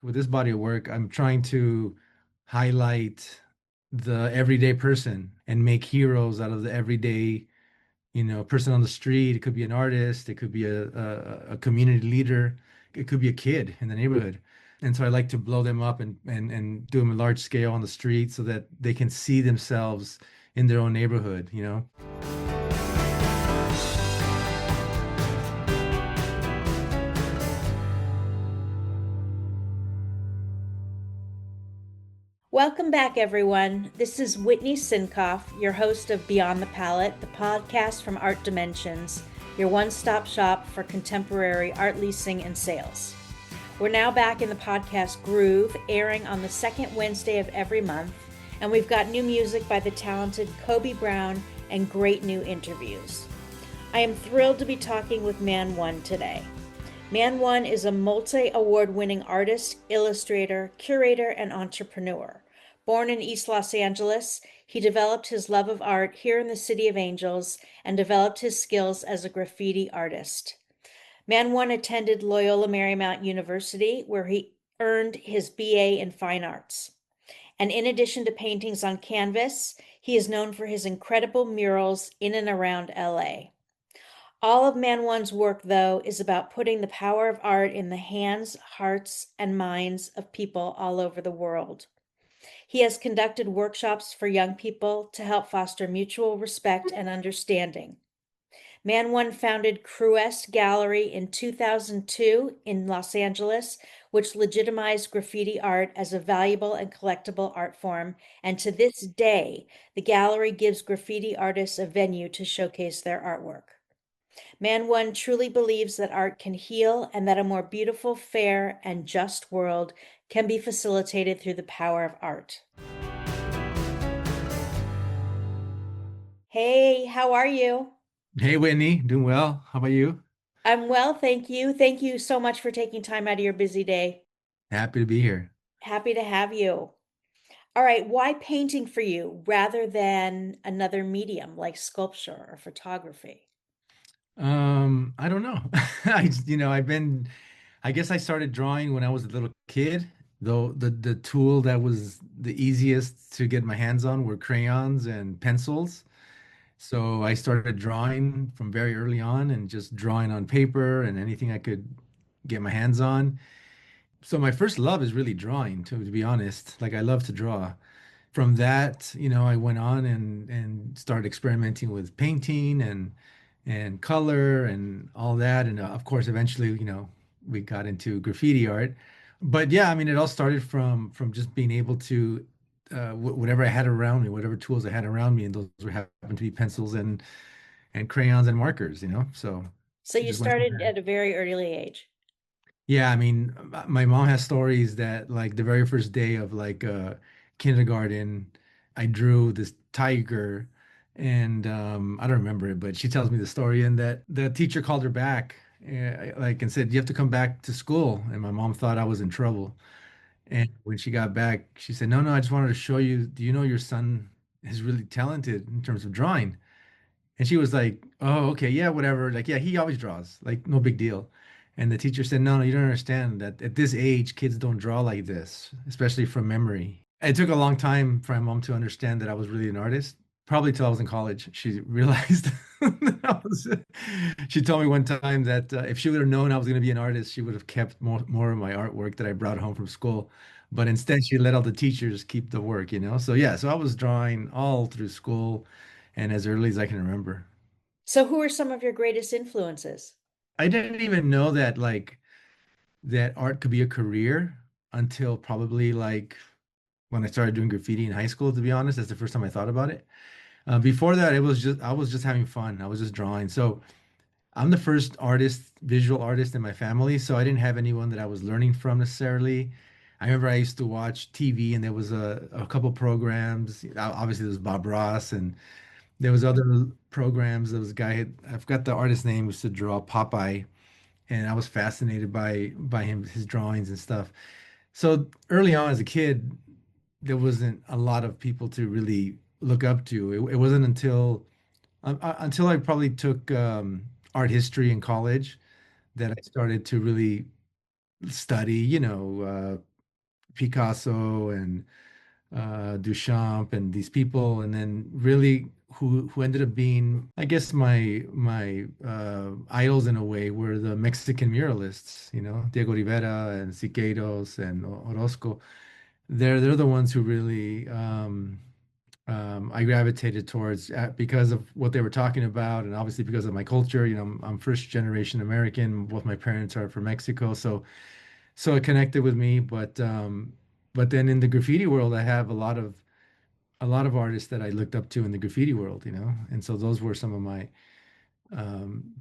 with this body of work, I'm trying to highlight the everyday person and make heroes out of the everyday, person on the street. It could be an artist, it could be a community leader, it could be a kid in the neighborhood. And so I like to blow them up and do them a large scale on the street so that they can see themselves in their own neighborhood. Welcome back, everyone. This is Whitney Sinkoff, your host of Beyond the Palette, the podcast from Art Dimensions, your one-stop shop for contemporary art leasing and sales. We're now back in the podcast groove, airing on the second Wednesday of every month, and we've got new music by the talented Kobe Brown and great new interviews. I am thrilled to be talking with Man One today. Man One is a multi-award winning artist, illustrator, curator, and entrepreneur. Born in East Los Angeles, he developed his love of art here in the City of Angels and developed his skills as a graffiti artist. Man One attended Loyola Marymount University, where he earned his BA in Fine Arts. And in addition to paintings on canvas, he is known for his incredible murals in and around LA. All of Man One's work, though, is about putting the power of art in the hands, hearts, and minds of people all over the world. He has conducted workshops for young people to help foster mutual respect and understanding. Man One founded Cruest Gallery in 2002 in Los Angeles, which legitimized graffiti art as a valuable and collectible art form. And to this day, the gallery gives graffiti artists a venue to showcase their artwork. Man One truly believes that art can heal and that a more beautiful, fair, and just world can be facilitated through the power of art. Hey, how are you? Hey Whitney, doing well. How about you? I'm well, thank you. Thank you so much for taking time out of your busy day. Happy to be here. Happy to have you. All right, why painting for you rather than another medium like sculpture or photography? I don't know. I guess I started drawing when I was a little kid, though the tool that was the easiest to get my hands on were crayons and pencils. So I started drawing from very early on and just drawing on paper and anything I could get my hands on. So my first love is really drawing, to be honest. Like I love to draw. From that, I went on and started experimenting with painting and color and all that. And of course, eventually, we got into graffiti art. But yeah, I mean, it all started from just being able to whatever I had around me, whatever tools I had around me, and those were happened to be pencils and crayons and markers. So So it you just went from started there. at a very early age. Yeah, I mean, my mom has stories that like the very first day of like kindergarten, I drew this tiger and I don't remember it, but she tells me the story and that the teacher called her back like and said, "You have to come back to school." And my mom thought I was in trouble. And when she got back, she said, "No, no, I just wanted to show you, do you know your son is really talented in terms of drawing?" And she was like, "Oh, okay, yeah, whatever. Like, yeah, he always draws. Like, no big deal." And the teacher said, "No, no, you don't understand that at this age, kids don't draw like this, especially from memory." It took a long time for my mom to understand that I was really an artist. Probably till I was in college, she realized that she told me one time that if she would have known I was going to be an artist, she would have kept more of my artwork that I brought home from school. But instead, she let all the teachers keep the work. So yeah, so I was drawing all through school and as early as I can remember. So who are some of your greatest influences? I didn't even know that that art could be a career until probably like when I started doing graffiti in high school, to be honest. That's the first time I thought about it. Before that, I was just having fun. I was just drawing. So I'm the first visual artist in my family, so I didn't have anyone that I was learning from necessarily. I remember I used to watch TV and there was a couple programs. Obviously, there was Bob Ross and there was other programs. There was a guy, I forgot the artist's name, used to draw Popeye, and I was fascinated by him, his drawings and stuff. So early on as a kid, there wasn't a lot of people to really look up to. It wasn't until I probably took art history in college that I started to really study, Picasso and Duchamp and these people, and then really who ended up being, I guess, my idols in a way were the Mexican muralists, Diego Rivera and Siqueiros and Orozco. They're the ones who really I gravitated towards because of what they were talking about, and obviously because of my culture. I'm first generation American. Both my parents are from Mexico, so it connected with me. But then in the graffiti world, I have a lot of artists that I looked up to in the graffiti world, and so those were some of my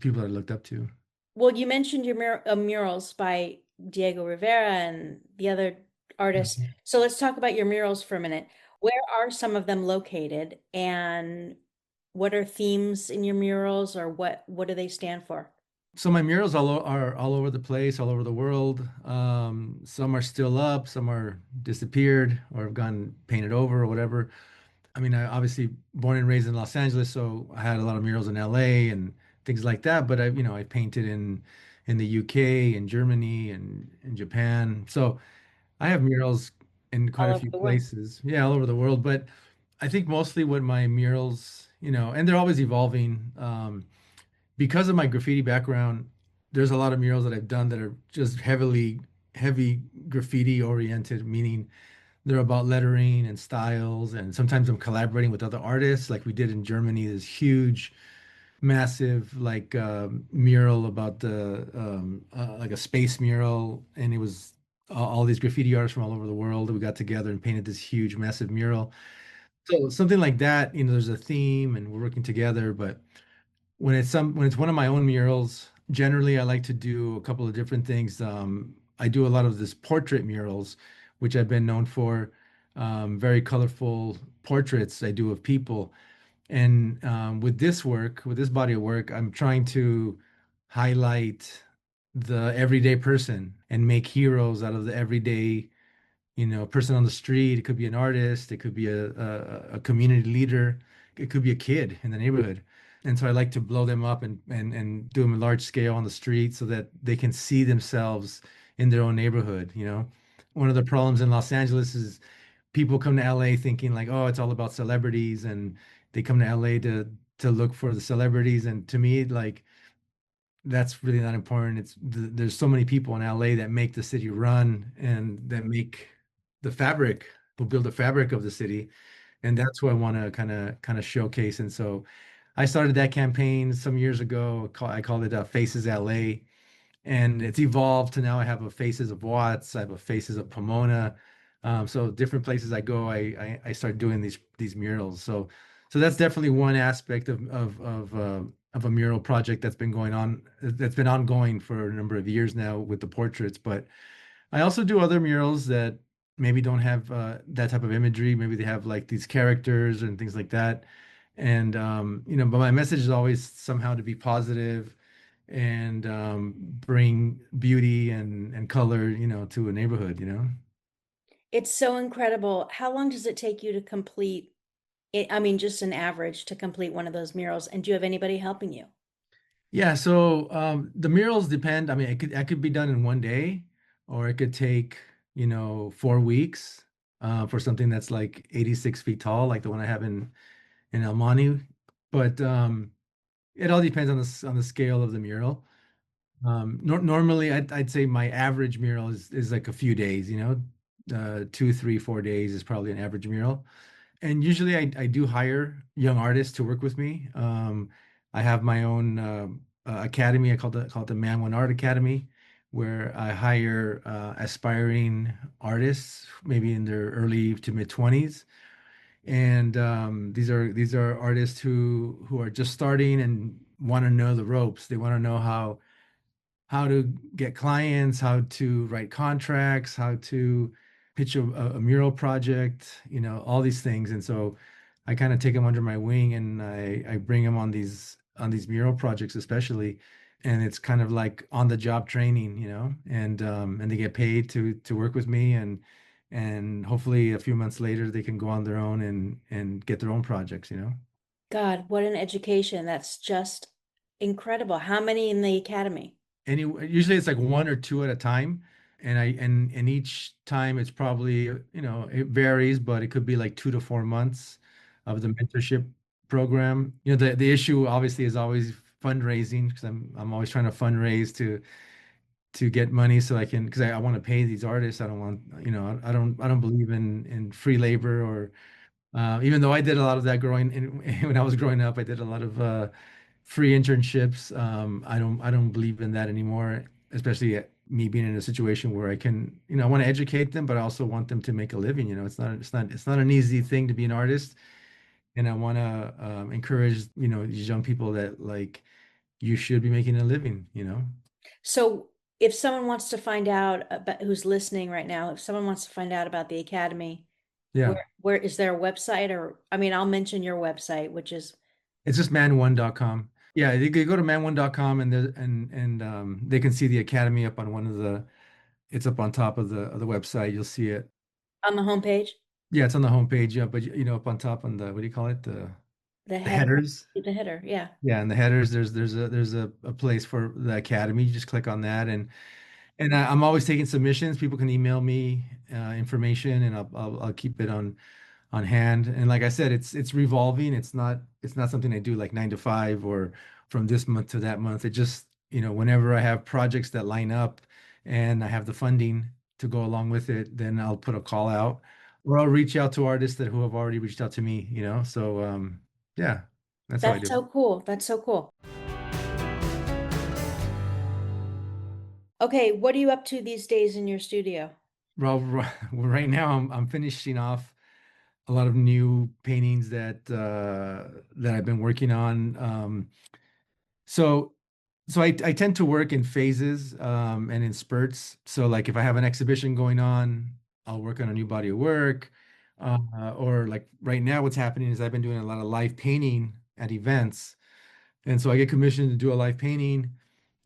people that I looked up to. Well, you mentioned your murals by Diego Rivera and the other artists. Mhm. So let's talk about your murals for a minute. Where are some of them located, and what are themes in your murals, or what do they stand for? So my murals are all over the place, all over the world. Some are still up, some are disappeared or have gone painted over or whatever. I mean, I obviously born and raised in Los Angeles, so I had a lot of murals in LA and things like that. But I painted in the UK, in Germany, and in Japan. So I have murals in quite All a over few the world. places, yeah, all over the world. But I think mostly what my murals, and they're always evolving. Because of my graffiti background, there's a lot of murals that I've done that are just heavy graffiti oriented, meaning they're about lettering and styles. And sometimes I'm collaborating with other artists, like we did in Germany, this huge, massive like mural about the like a space mural, and it was all these graffiti artists from all over the world that we got together and painted this huge, massive mural. So something like that, there's a theme and we're working together. But when it's one of my own murals, generally I like to do a couple of different things. I do a lot of this portrait murals, which I've been known for. Very colorful portraits I do of people. And with this work, with this body of work, I'm trying to highlight the everyday person and make heroes out of the everyday, person on the street. It could be an artist, it could be a community leader, it could be a kid in the neighborhood. And so I like to blow them up and do them large scale on the street so that they can see themselves in their own neighborhood. One of the problems in Los Angeles is people come to LA thinking like, oh, it's all about celebrities, and they come to LA to look for the celebrities. And to me, like, that's really not important. There's so many people in LA that make the city run and that make the fabric, who build the fabric of the city. And that's what I want to kind of showcase. And so I started that campaign some years ago. I called it Faces LA, and it's evolved to now I have a Faces of Watts, I have a Faces of Pomona. So different places I go, I start doing these murals. So that's definitely one aspect of a mural project that's been ongoing for a number of years now with the portraits. But I also do other murals that maybe don't have that type of imagery. Maybe they have like these characters and things like that. And but my message is always somehow to be positive and bring beauty and color, to a neighborhood. It's so incredible. How long does it take you to complete it? I mean, just an average to complete one of those murals. And do you have anybody helping you? Yeah, so the murals depend. I mean, it could be done in one day, or it could take, 4 weeks for something that's like 86 feet tall, like the one I have in El Monte. But it all depends on the scale of the mural. Normally, I'd say my average mural is like a few days, 2, 3, 4 days is probably an average mural. And usually I do hire young artists to work with me. I have my own academy. I call it the Man One Art Academy, where I hire aspiring artists, maybe in their early to mid 20s. And these are artists who are just starting and want to know the ropes. They want to know how to get clients, how to write contracts, how to pitch a mural project, all these things. And so I kind of take them under my wing and I bring them on these mural projects, especially. And it's kind of like on the job training, and they get paid to work with me, and hopefully a few months later they can go on their own and get their own projects. God, what an education. That's just incredible. How many in the academy? Usually it's like one or two at a time. and each time it's probably, it varies, but it could be like 2 to 4 months of the mentorship program. The issue obviously is always fundraising, because I'm always trying to fundraise to get money so I can, because I want to pay these artists. I don't want, I don't believe in free labor, or even though I did a lot of that growing in, when I was growing up. I did a lot of free internships. I don't believe in that anymore, especially me being in a situation where I can, I want to educate them, but I also want them to make a living. It's not an easy thing to be an artist, and I want to encourage, these young people that, like, you should be making a living. So if someone wants to find out about who's listening right now, if someone wants to find out about the Academy, Yeah. where is there a website? Or I mean, I'll mention your website, which is It's just man1.com. Yeah, you could go to man1.com, they can see the academy up on one of the it's up on top of the website. You'll see it. on the homepage, Yeah, it's on the homepage, yeah, but up on top on the, what do you call it? the The header, headers. the header. Yeah. Yeah, and the headers, there's a place for the academy. You just click on that, and I'm always taking submissions. People can email me information, and I'll keep it on hand. And like I said, it's revolving. It's not something I do like 9 to 5 or from this month to that month. It just, whenever I have projects that line up and I have the funding to go along with it, then I'll put a call out, or I'll reach out to artists who have already reached out to me. So yeah, that's how I That's do it. so cool. That's so cool. Okay, what are you up to these days in your studio? Well, right now I'm finishing off a lot of new paintings that I've been working on. So so I tend to work in phases, and in spurts. So like if I have an exhibition going on, I'll work on a new body of work. Or like right now, what's happening is I've been doing a lot of live painting at events. And so I get commissioned to do a live painting.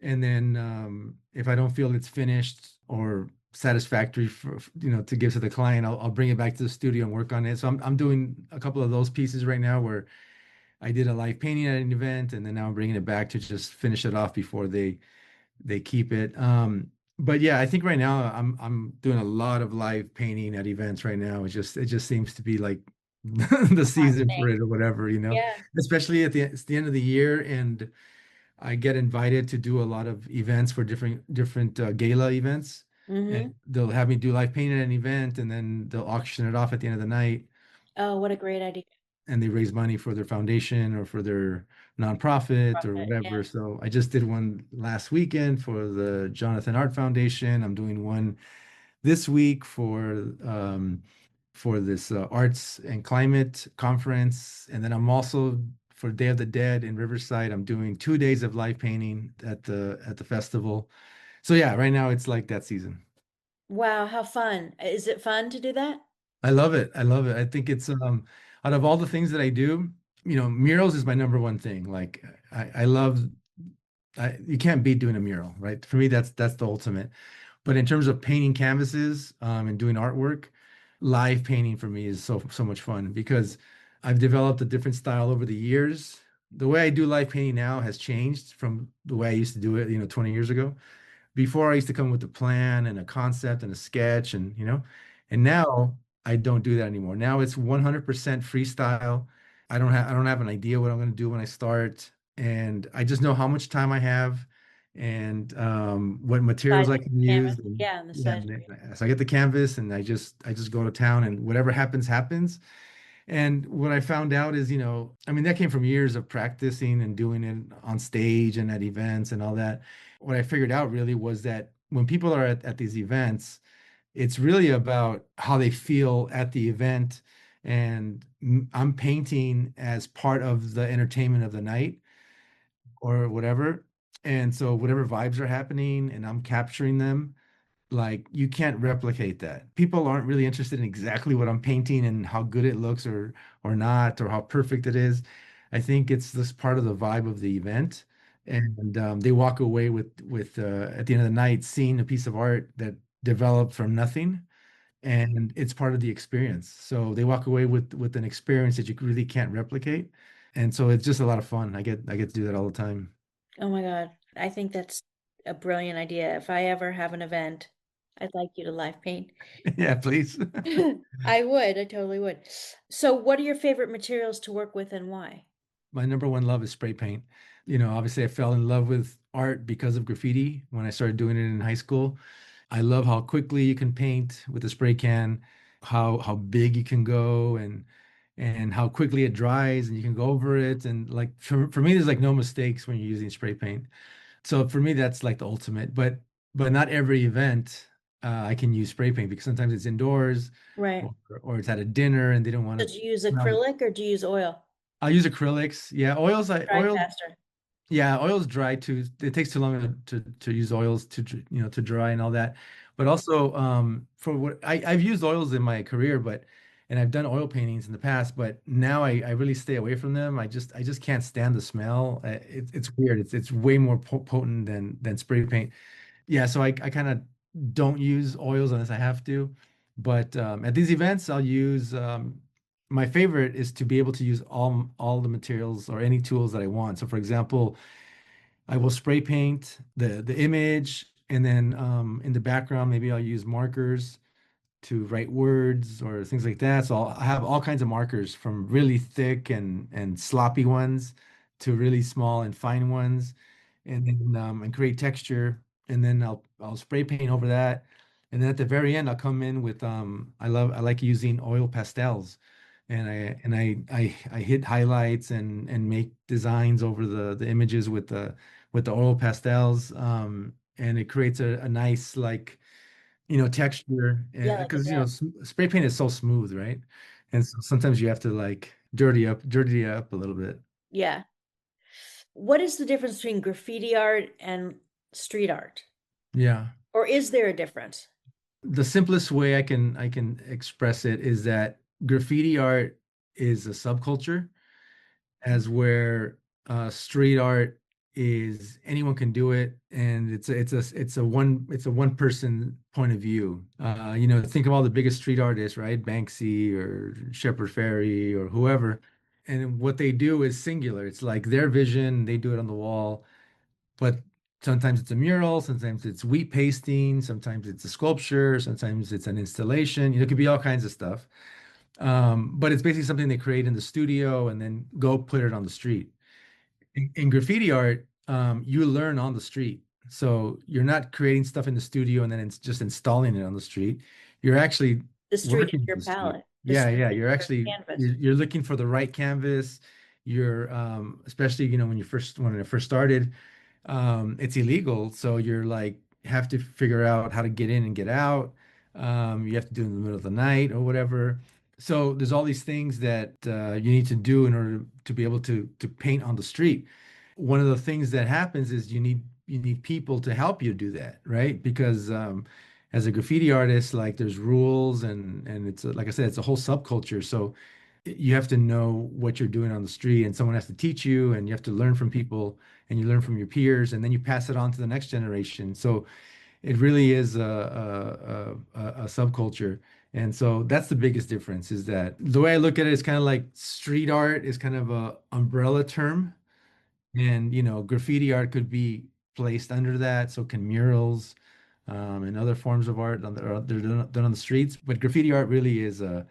And then if I don't feel it's finished or satisfactory to give to the client, I'll bring it back to the studio and work on it. So I'm doing a couple of those pieces right now, where I did a live painting at an event, and then now I'm bringing it back to just finish it off before they keep it. But yeah, I think right now I'm doing a lot of live painting at events right now. It just seems to be like the season for Thing. it, or whatever. Yeah. Especially it's the end of the year, and I get invited to do a lot of events for different gala events, Mm-hmm. and they'll have me do live painting at an event, and then they'll auction it off at the end of the night, Oh, what a great idea. and they raise money for their foundation or for their nonprofit or Profit. whatever. Yeah. So I just did one last weekend for the Jonathan Art Foundation. I'm doing one this week for this arts and climate conference, and then I'm also, for Day of the Dead in Riverside, I'm doing 2 days of live painting at the festival. So yeah, right now it's like that season. Wow, how fun. Is it fun to do that? I love it. I love it. I think it's out of all the things that I do, murals is my number one thing. Like I love you can't beat doing a mural, right? For me, that's the ultimate. But in terms of painting canvases and doing artwork, live painting for me is so much fun, because I've developed a different style over the years. The way I do live painting now has changed from the way I used to do it, 20 years ago. Before, I used to come with a plan and a concept and a sketch, and now I don't do that anymore. Now it's 100% freestyle. I don't have an idea what I'm going to do when I start, and I just know how much time I have, and what Size materials I of can the canvas. use. And Yeah, and the yeah, size. and so I get the canvas, and I just go to town, and whatever happens happens. And what I found out is, I mean, that came from years of practicing and doing it on stage and at events and all that. What I figured out really was that when people are at these events, it's really about how they feel at the event. And I'm painting as part of the entertainment of the night or whatever. And so whatever vibes are happening, and I'm capturing them, like, you can't replicate that. People aren't really interested in exactly what I'm painting and how good it looks or not, or how perfect it is. I think it's this part of the vibe of the event, and they walk away with at the end of the night seeing a piece of art that developed from nothing, and it's part of the experience. So they walk away with an experience that you really can't replicate, and so it's just a lot of fun. I get to do that all the time. Oh my God. I think that's a brilliant idea. If I ever have an event, I'd like you to live paint. Yeah, please. I would. I totally would. So, what are your favorite materials to work with and why? My number one love is spray paint. Obviously I fell in love with art because of graffiti when I started doing it in high school. I love how quickly you can paint with a spray can, how big you can go and how quickly it dries and you can go over it. And like for me, there's like no mistakes when you're using spray paint. So for me, that's like the ultimate. But not every event I can use spray paint because sometimes it's indoors Right. or it's at a dinner and they don't want So, to do you use smell. acrylic or do you use oil? I'll use acrylics. Yeah, Dry faster. oils dry too. It takes too long to use oils to dry and all that. But also for what I've used oils in my career, and I've done oil paintings in the past, but now I really stay away from them. I just can't stand the smell. It's weird. It's way more potent than spray paint. Yeah, so I kind of don't use oils unless I have to. But at these events, I'll use my favorite is to be able to use all the materials or any tools that I want. So for example, I will spray paint the image, and then in the background, maybe I'll use markers to write words or things like that. So I have all kinds of markers from really thick and sloppy ones to really small and fine ones, and then and create texture. And then I'll spray paint over that. And then at the very end, I'll come in with I like using oil pastels, and I hit highlights and make designs over the images with the oil pastels, and it creates a nice like texture, Yeah, like a because dab. spray paint is so smooth, right? And so sometimes you have to like dirty it up a little bit. Yeah. What is the difference between graffiti art and street art? Yeah. Or is there a difference? The simplest way I can express it is that graffiti art is a subculture, as where street art is anyone can do it, and it's a one person point of view. Think of all the biggest street artists, right? Banksy or Shepard Fairey or whoever, and what they do is singular. It's like their vision, they do it on the wall, but sometimes it's a mural, sometimes it's wheat pasting, sometimes it's a sculpture, sometimes it's an installation. It could be all kinds of stuff. But it's basically something they create in the studio and then go put it on the street. In graffiti art, you learn on the street. So you're not creating stuff in the studio and then it's just installing it on the street. You're actually The street is working your the street. palette. The Yeah, street yeah. is You're your actually canvas. you're looking for the right canvas. You're especially when it first started, it's illegal. So you're like have to figure out how to get in and get out. You have to do it in the middle of the night or whatever. So there's all these things that you need to do in order to be able to paint on the street. One of the things that happens is you need people to help you do that, right? Because as a graffiti artist, like there's rules and like I said, it's a whole subculture. So you have to know what you're doing on the street, and someone has to teach you, and you have to learn from people, and you learn from your peers, and then you pass it on to the next generation. So it really is a subculture. And so that's the biggest difference is that the way I look at it is kind of like street art is kind of a umbrella term. And, graffiti art could be placed under that. So can murals, and other forms of art they're done on the streets. But graffiti art really is a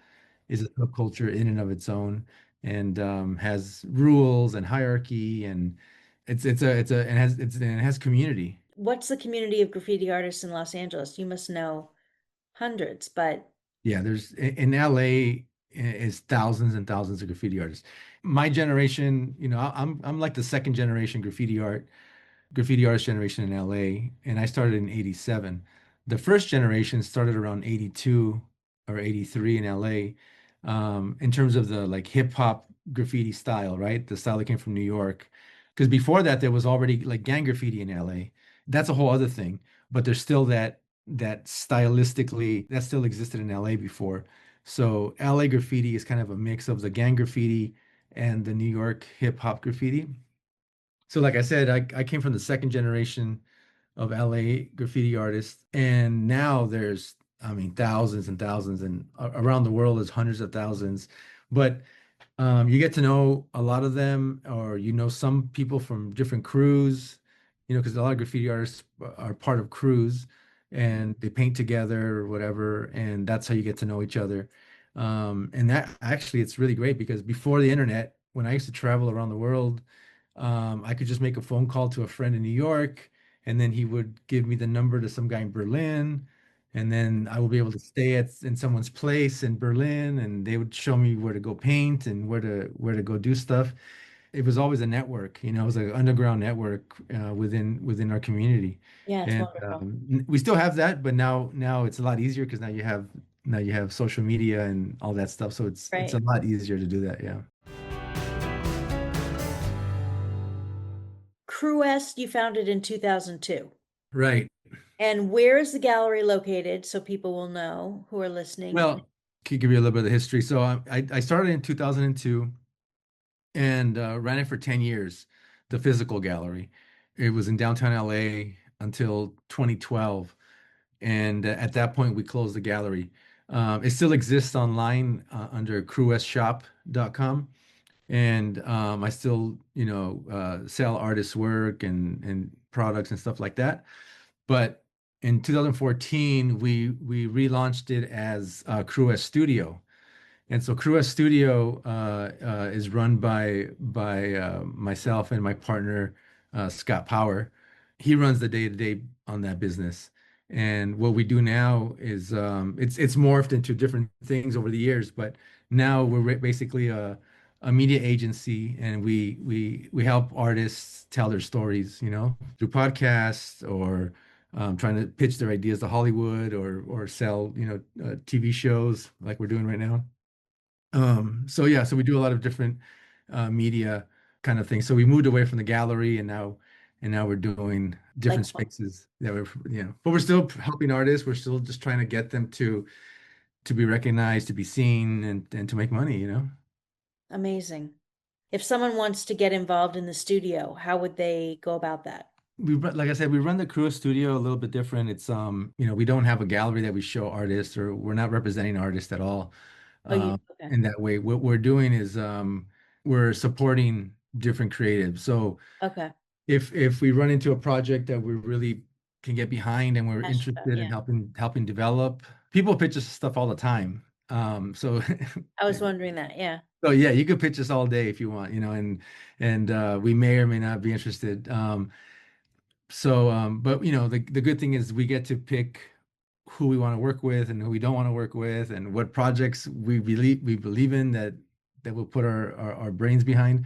subculture in and of its own, and has rules and hierarchy, and it has community. What's the community of graffiti artists in Los Angeles? You must know hundreds, but Yeah, there's in LA is thousands and thousands of graffiti artists. My generation, I'm like the second generation graffiti artist generation in LA, and I started in 87. The first generation started around 82 or 83 in LA, in terms of the like hip hop graffiti style, right? The style that came from New York. Because before that, there was already like gang graffiti in LA. That's a whole other thing, but there's still that stylistically that still existed in LA before. So LA graffiti is kind of a mix of the gang graffiti and the New York hip hop graffiti. So, like I said, I came from the second generation of LA graffiti artists, and now there's, I mean, thousands and thousands, and around the world there's hundreds of thousands. But you get to know a lot of them, or some people from different crews, because a lot of graffiti artists are part of crews, and they paint together or whatever, and that's how you get to know each other. And that actually, it's really great because before the internet, when I used to travel around the world, I could just make a phone call to a friend in New York, and then he would give me the number to some guy in Berlin, and then I will be able to stay at in someone's place in Berlin, and they would show me where to go paint and where to go do stuff. It was always a network, it was an underground network within our community, Yeah, it's and wonderful. we still have that, but now it's a lot easier because now you have social media and all that stuff, so it's a Right. lot easier to do that. Yeah, Cruest, you founded in 2002. right. And where is the gallery located so people will know who are listening? Well, can give you a little bit of the history. So I started in 2002 and ran it for 10 years, the physical gallery. It was in downtown LA until 2012. And at that point, we closed the gallery. It still exists online under crewsshop.com. And I still, sell artists' work and products and stuff like that. But in 2014, we relaunched it as Crew Studio. And so Crew Studio is run by myself and my partner Scott Power. He runs the day-to-day on that business. And what we do now is it's morphed into different things over the years, but now we're basically a media agency, and we help artists tell their stories, through podcasts or trying to pitch their ideas to Hollywood or sell, TV shows like we're doing right now. So yeah, so we do a lot of different media kind of things. So we moved away from the gallery, and now we're doing Like, different spaces that but we're still helping artists. We're still just trying to get them to be recognized, to be seen, and to make money. amazing. If someone wants to get involved in the studio, how would they go about that? Like I said, we run the Crew Studio a little bit different. It's we don't have a gallery that we show artists, or we're not representing artists at all. Oh, you, Um, okay. in that way, what we're doing is we're supporting different creatives. So Okay. if we run into a project that we really can get behind and we're Passionate about, interested in yeah. helping develop, people pitch us stuff all the time. So I was wondering that. Yeah. so yeah, you could pitch us all day if you want, and we may or may not be interested. But the good thing is we get to pick who we want to work with and who we don't want to work with, and what projects we believe in that we'll put our brains behind.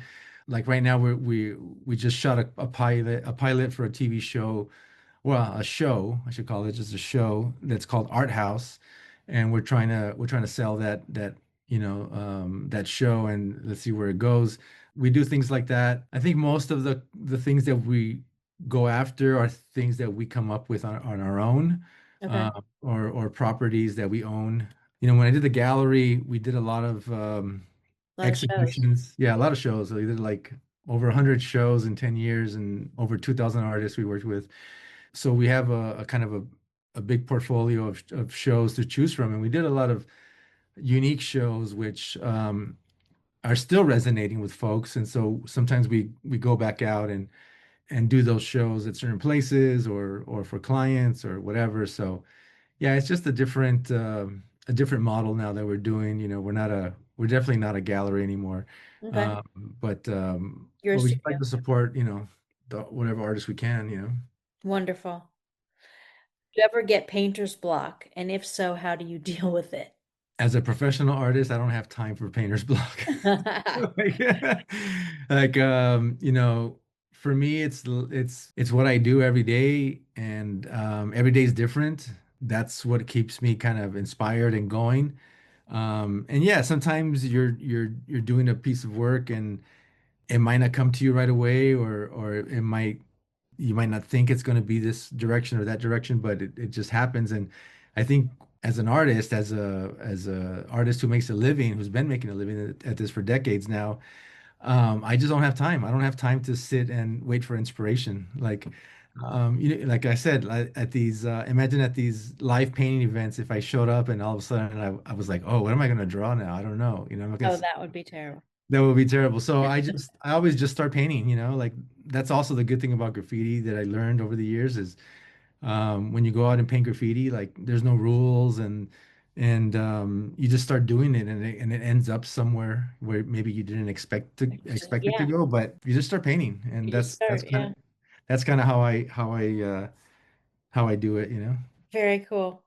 Like right now, we just shot a pilot for a TV show, well, a show, I should call it just a show that's called Art House, and we're trying to sell that show, and let's see where it goes. We do things like that. I think most of the things that we go after are things that we come up with on our own, Okay. or properties that we own. When I did the gallery, we did a lot of A lot of shows. exhibitions. Yeah, a lot of shows. We did like over 100 shows in 10 years and over 2,000 artists we worked with. So we have a kind of a big portfolio of shows to choose from. And we did a lot of unique shows, which are still resonating with folks. And so sometimes we go back out and do those shows at certain places or for clients or whatever. So yeah, it's just a different model now that we're doing. We're definitely not a gallery anymore. Okay. Um, but You're a but we just studio. like to support, whatever artists we can. Wonderful. Do you ever get painter's block? And if so, how do you deal with it? As a professional artist, I don't have time for painter's block. Like, for me, it's what I do every day, and every day is different. That's what keeps me kind of inspired and going. And yeah, sometimes you're doing a piece of work, and it might not come to you right away, or you might not think it's going to be this direction or that direction, but it just happens. And I think as an artist, as a artist who makes a living, who's been making a living at this for decades now, I just don't have time. I don't have time to sit and wait for inspiration. Like I said, imagine at these live painting events, if I showed up and all of a sudden I was like, oh, what am I going to draw now? I don't know. I'm not gonna, Oh, that would be terrible. that would be terrible. So I always just start painting. Like that's also the good thing about graffiti that I learned over the years is When you go out and paint graffiti, like there's no rules and you just start doing it and it ends up somewhere where maybe you didn't expect it to Yeah, go, but you just start painting, and you just that's start. kind Yeah, of how I do it, you know. very cool.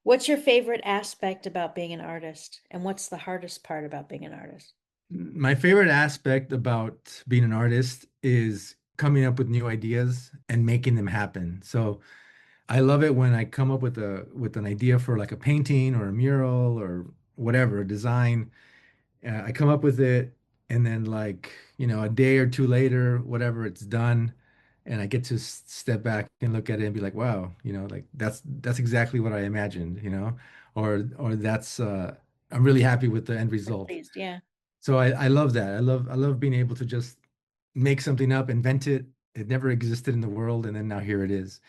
What's your favorite aspect about being an artist, and what's the hardest part about being an artist? My favorite aspect about being an artist is coming up with new ideas and making them happen. So I love it when I come up with an idea for like a painting or a mural or whatever, a design. I come up with it, and then like, a day or two later, whatever, it's done, and I get to step back and look at it and be like, wow, like that's exactly what I imagined, or that's I'm really happy with the end result. Pleased, yeah. So I love that. I love being able to just make something up, invent it. It never existed in the world, and then now here it is.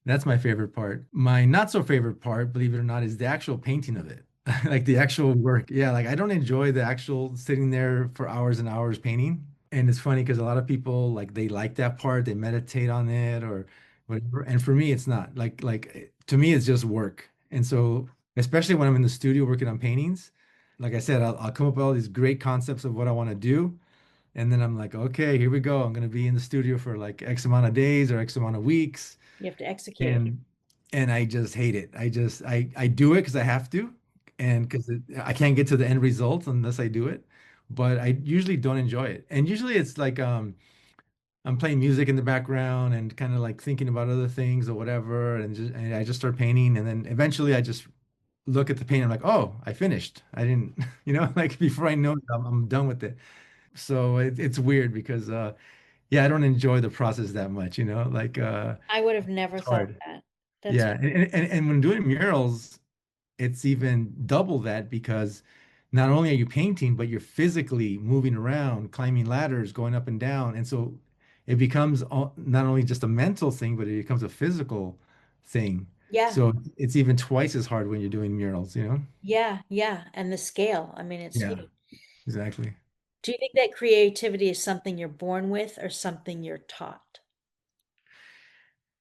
That's my favorite part. My not so favorite part, believe it or not, is the actual painting of it. Like the actual work. Yeah, like I don't enjoy the actual sitting there for hours and hours painting. And it's funny because a lot of people like they like that part, they meditate on it or whatever. And for me, it's not. Like to me, it's just work. And so, especially when I'm in the studio working on paintings, like I said, I'll come up with all these great concepts of what I want to do. And then I'm like, okay, here we go. I'm gonna be in the studio for like X amount of days or X amount of weeks You have to execute. and I just hate it. I do it because I have to, and because I can't get to the end result unless I do it. But I usually don't enjoy it, and usually it's like I'm playing music in the background and kind of like thinking about other things or whatever, and I just start painting, and then eventually I just look at the paint. I'm like, oh, I finished. I didn't, like before I know it, I'm done with it. So it's weird because yeah, I don't enjoy the process that much, like I would have never it's thought of hard. that. That's Yeah, and when doing murals, it's even double that because not only are you painting, but you're physically moving around, climbing ladders, going up and down. And so it becomes not only just a mental thing, but it becomes a physical thing. yeah, So it's even twice as hard when you're doing murals, yeah, yeah. And the scale, I mean, it's Yeah, huge. exactly. Do you think that creativity is something you're born with or something you're taught?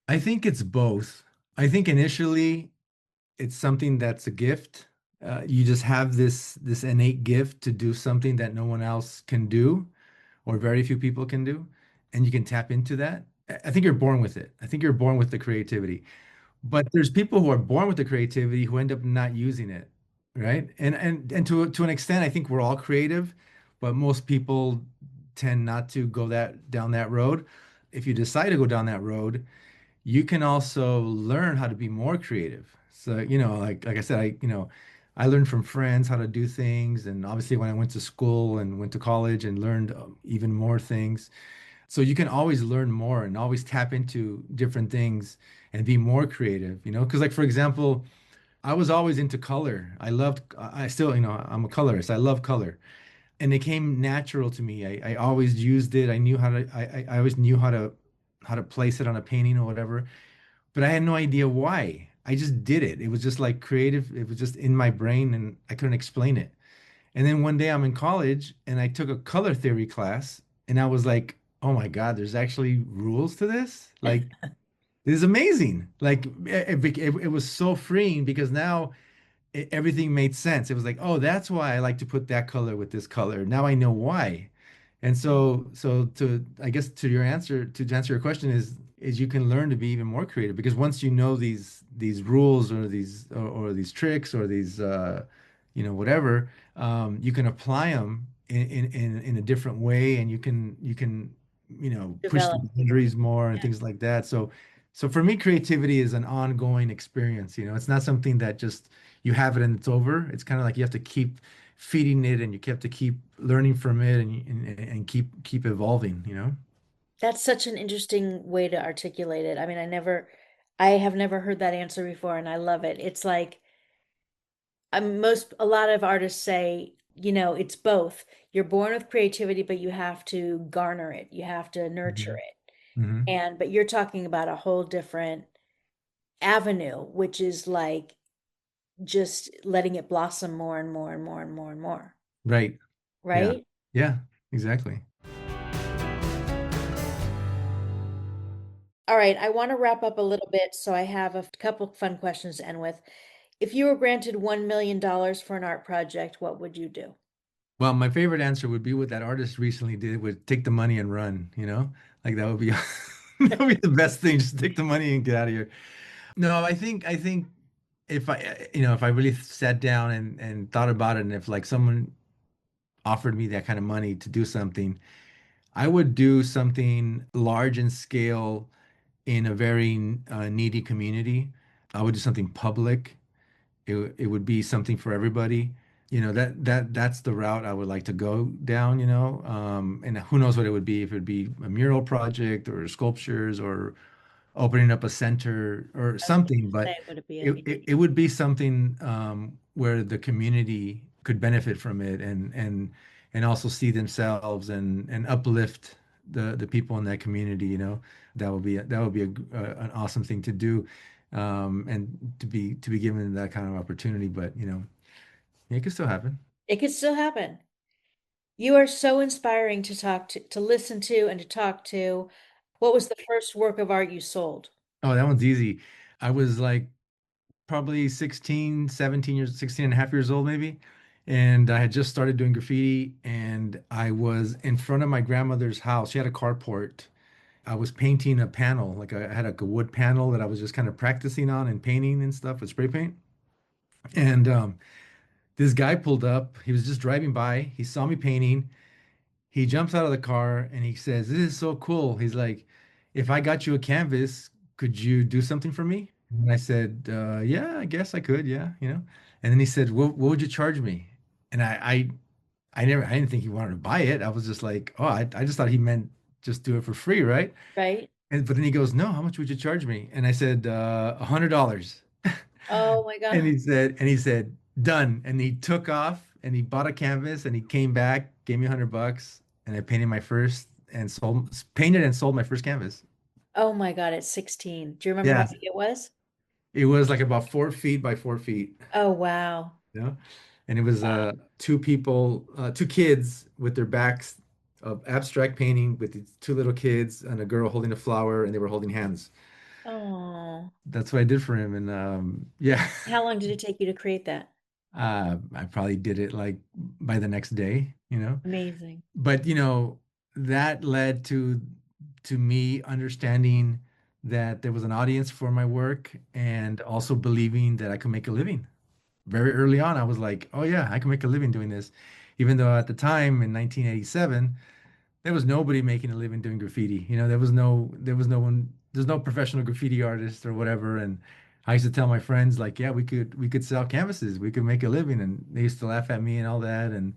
I think it's both. I think initially it's something that's a gift. You just have this innate gift to do something that no one else can do, or very few people can do, and you can tap into that. I think you're born with it. I think you're born with the creativity. But there's people who are born with the creativity who end up not using it, right? And to an extent, I think we're all creative, but most people tend not to go that down that road. If you decide to go down that road, you can also learn how to be more creative. So, like I said, I learned from friends how to do things, and obviously when I went to school and went to college and learned even more things. So you can always learn more and always tap into different things and be more creative, because like for example, I was always into color. I still, I'm a colorist. I love color. And it came natural to me. I always used it. I knew how to, I always knew how to place it on a painting or whatever, but I had no idea why. I just did it. It was just like creative. It was just in my brain and I couldn't explain it. And then one day I'm in college and I took a color theory class and I was like, oh my God, there's actually rules to this? Like, this is amazing. Like, it was so freeing because now everything made sense. It was like, oh, that's why I like to put that color with this color. Now I know why. And so I guess to answer your question is you can learn to be even more creative because once you know these rules or these tricks or these whatever, you can apply them in a different way, and you can push the Develop. boundaries more and Yeah. things like that. So for me, creativity is an ongoing experience. It's not something that just you have it and it's over. It's kind of like you have to keep feeding it and you have to keep learning from it and keep evolving. That's such an interesting way to articulate it. I mean, I have never heard that answer before, and I love it. It's like a lot of artists say, it's both. You're born with creativity, but you have to garner it. You have to nurture hmm it. hmm But you're talking about a whole different avenue, which is like just letting it blossom more and more and more and more and more, Right. Yeah. right? Yeah, exactly. All right, I want to wrap up a little bit, so I have a couple fun questions to end with. If you were granted $1 million for an art project, what would you do? Well, my favorite answer would be what that artist recently did, would take the money and run, Like that would be that would be the best thing, just take the money and get out of here. No, I think if if I really sat down and thought about it, and if like someone offered me that kind of money to do something, I would do something large in scale in a very needy community. I would do something public. It would be something for everybody. That's the route I would like to go down, and who knows what it would be, if it would be a mural project or sculptures or opening up a center or I was going something, to but say, would it be a it would be something where the community could benefit from it and also see themselves and uplift the people in that community, that would be an awesome thing to do, and to be given that kind of opportunity. But it could still happen. It could still happen. You are so inspiring to to listen to, and to talk to. What was the first work of art you sold? Oh, that one's easy. I was like probably 16, 17 years, 16 and a half years old maybe. And I had just started doing graffiti, and I was in front of my grandmother's house. She had a carport. I was painting a panel, like I had like a wood panel that I was just kind of practicing on and painting and stuff with spray paint. And this guy pulled up. He was just driving by. He saw me painting. He jumps out of the car and he says, "This is so cool." He's like, "If I got you a canvas, could you do something for me?" And I said, "Yeah, I guess I could. Yeah." And then he said, "What would you charge me?" And I didn't think he wanted to buy it. I was just like, "Oh, I just thought he meant just do it for free, right?" Right? But then he goes, "No, how much would you charge me?" And I said, $100. Oh my And God. he said, done. And he took off and he bought a canvas and he came back, gave me $100, and I painted my first and painted and sold my first canvas. Oh my God, at 16. Do you remember how Yeah, big it was? it was like about 4 feet by 4 feet, Oh wow. you know, and it was Wow. two people, two kids with their backs of abstract painting with these two little kids and a girl holding a flower, and they were holding hands. Oh. That's what I did for him, and yeah. How long did it take you to create that? I probably did it like by the next day. Amazing. But that led to me understanding that there was an audience for my work, and also believing that I could make a living. Very early on, I was like, "Oh yeah, I can make a living doing this," even though at the time in 1987 there was nobody making a living doing graffiti. There was no one, there's no professional graffiti artist or whatever. And I used to tell my friends like, yeah, we could sell canvases, we could make a living, and they used to laugh at me and all that. And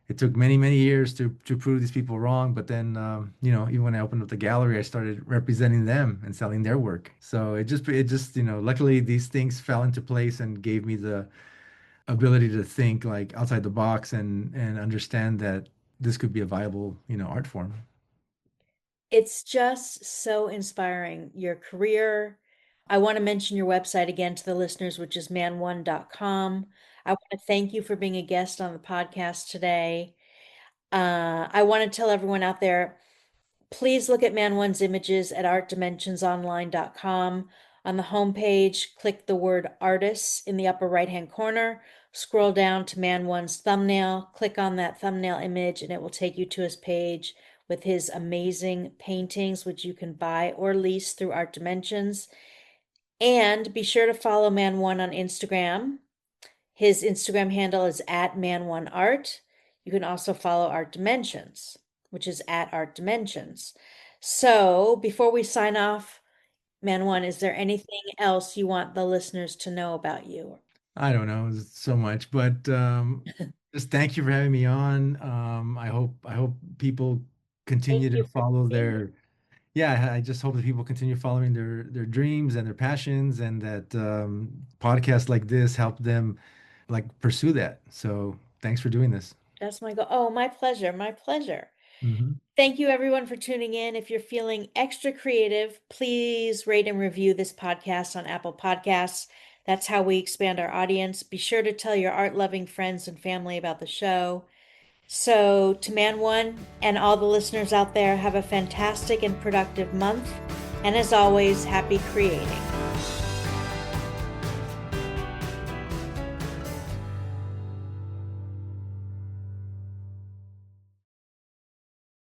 it took many, many years to prove these people wrong. But then, even when I opened up the gallery, I started representing them and selling their work. So it just, luckily these things fell into place and gave me the ability to think like outside the box and understand that this could be a viable, art form. It's just so inspiring. Your career. I want to mention your website again to the listeners, which is man1.com. I want to thank you for being a guest on the podcast today. I want to tell everyone out there, please look at Man One's images at artdimensionsonline.com. On the homepage, click the word artists in the upper right-hand corner, scroll down to Man One's thumbnail, click on that thumbnail image, and it will take you to his page with his amazing paintings, which you can buy or lease through Art Dimensions. And be sure to follow Man One on Instagram. His Instagram handle is at Man1Art. You can also follow Art Dimensions, which is at Art Dimensions. So before we sign off, Man One, is there anything else you want the listeners to know about you? I don't know so much, but just thank you for having me on. I hope people Thank continue to you for follow being here. their, yeah, I just hope that people continue following their dreams and their passions, and that podcasts like this help them like pursue that. So thanks for doing this. That's my goal. Oh, my pleasure. My pleasure. Hmm. Thank you, everyone, for tuning in. If you're feeling extra creative, please rate and review this podcast on Apple Podcasts. That's how we expand our audience. Be sure to tell your art loving friends and family about the show. So, to Man One and all the listeners out there, have a fantastic and productive month. And as always, happy creating.